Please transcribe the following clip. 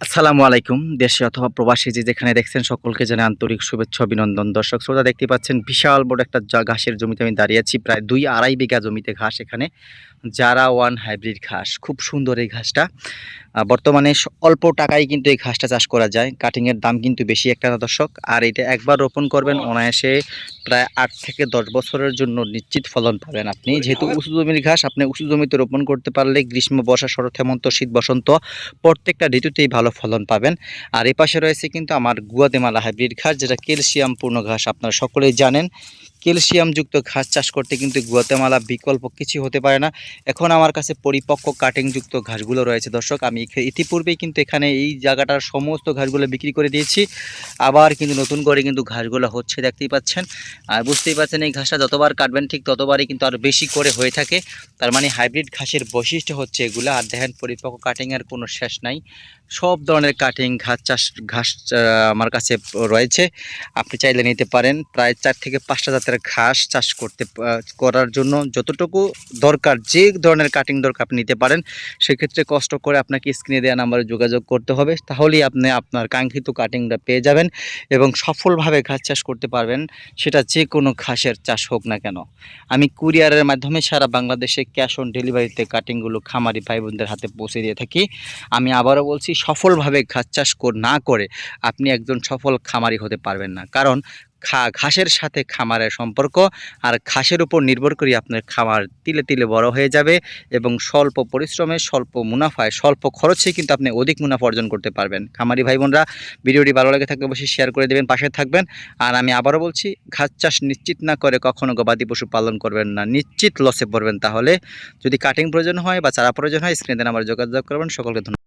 আসসালামু আলাইকুম। দেশে অথবা প্রবাসী যে যেখানে দেখছেন সকলকে জানাই আন্তরিক শুভেচ্ছা অভিনন্দন। দর্শক শ্রোতা দেখতে পাচ্ছেন বিশাল বড় একটা ঘাসের জমিতে আমি দাঁড়িয়ে আছি। প্রায় ২-২.৫ বিঘা জমিতে ঘাস এখানে। জারা ওয়ান হাইব্রিড ঘাস। খুব সুন্দর এই ঘাসটা। বর্তমানে অল্প টাকায় কিন্তু এই ঘাসটা চাষ করা যায়। কাটিং এর দাম কিন্তু বেশি একটা না দর্শক। আর এটা একবার রোপণ করবেন অনায়াসে প্রায় ৮ থেকে ১০ বছরের জন্য নিশ্চিত ফলন পাবেন আপনি। যেহেতু উঁচু জমির ঘাস আপনি উঁচু জমিতে রোপণ করতে পারলে গ্রীষ্ম, বর্ষা, শরৎ, হেমন্ত, শীত, বসন্ত প্রত্যেকটা ঋতুতেই ভালো ফলন পাবেন। আর এই পাশে রয়েছে কিন্তু আমার গুয়াতেমালা হাইব্রিড ঘাস, যেটা ক্যালসিয়াম পূর্ণ ঘাস। আপনারা সকলেই জানেন ক্যালসিয়ামযুক্ত ঘাস চাষ করতে কিন্তু গুয়াতেমালা বিকল্প কিছু হতে পারে না। এখন আমার কাছে পরিপক্ক কাটিংযুক্ত ঘাসগুলো রয়েছে দর্শক। আমি ইতিপূর্বেই কিন্তু এখানে এই জায়গাটার সমস্ত ঘাসগুলো বিক্রি করে দিয়েছি। আবার কিন্তু নতুন করে কিন্তু ঘাসগুলো হচ্ছে, দেখতেই পাচ্ছেন। আর বুঝতেই পারছেন এই ঘাসটা যতবার কাটবেন ঠিক ততবারই কিন্তু আরও বেশি করে হয়ে থাকে। তার মানে হাইব্রিড ঘাসের বৈশিষ্ট্য হচ্ছে এগুলো। আর দেখেন পরিপক্ক কাটিংয়ের কোনো শেষ নাই। সব ধরনের কাটিং ঘাস আমার কাছে রয়েছে। আপনি চাইলে নিতে পারেন। প্রায় ৪ থেকে ৫টা জাতের ঘাস চাষ করার জন্য যতটুকু দরকার, যে ধরনের কাটিং দরকার আপনি নিতে পারেন। সেক্ষেত্রে কষ্ট করে আপনাকে স্ক্রিনে দেওয়া নাম্বারে যোগাযোগ করতে হবে। তাহলেই আপনি আপনার কাঙ্ক্ষিত কাটিংটা পেয়ে যাবেন এবং সফলভাবে ঘাস চাষ করতে পারবেন। সেটা যে কোনো ঘাসের চাষ হোক না কেন। আমি কুরিয়ারের মাধ্যমে সারা বাংলাদেশে ক্যাশ অন ডেলিভারিতে কাটিংগুলো খামারি ভাই বোনদের হাতে পৌঁছে দিয়ে থাকি। আমি আবারও বলছি, সফলভাবে ঘাস চাষ না করে আপনি একজন সফল খামারি হতে পারবেন না। কারণ ঘাসের সাথে খামারের সম্পর্ক, আর ঘাসের উপর নির্ভর করে আপনার খামার তিলে তিলে বড় হয়ে যাবে এবং স্বল্প পরিশ্রমে, স্বল্প মুনাফায়, স্বল্প খরচে কিন্তু আপনি অধিক মুনাফা অর্জন করতে পারবেন। খামারি ভাই বোনরা, ভিডিওটি ভালো লাগে থাকলে অবশ্যই শেয়ার করে দেবেন, পাশে থাকবেন। আর আমি আবারও বলছি, ঘাস চাষ নিশ্চিত না করে কখনো গবাদি পশু পালন করবেন না, নিশ্চিত লসে পড়বেন। তাহলে যদি কাটিং প্রয়োজন হয় বা চারা প্রয়োজন হয় স্ক্রিনে আমার যোগাযোগ করবেন। সকলকে ধন্যবাদ।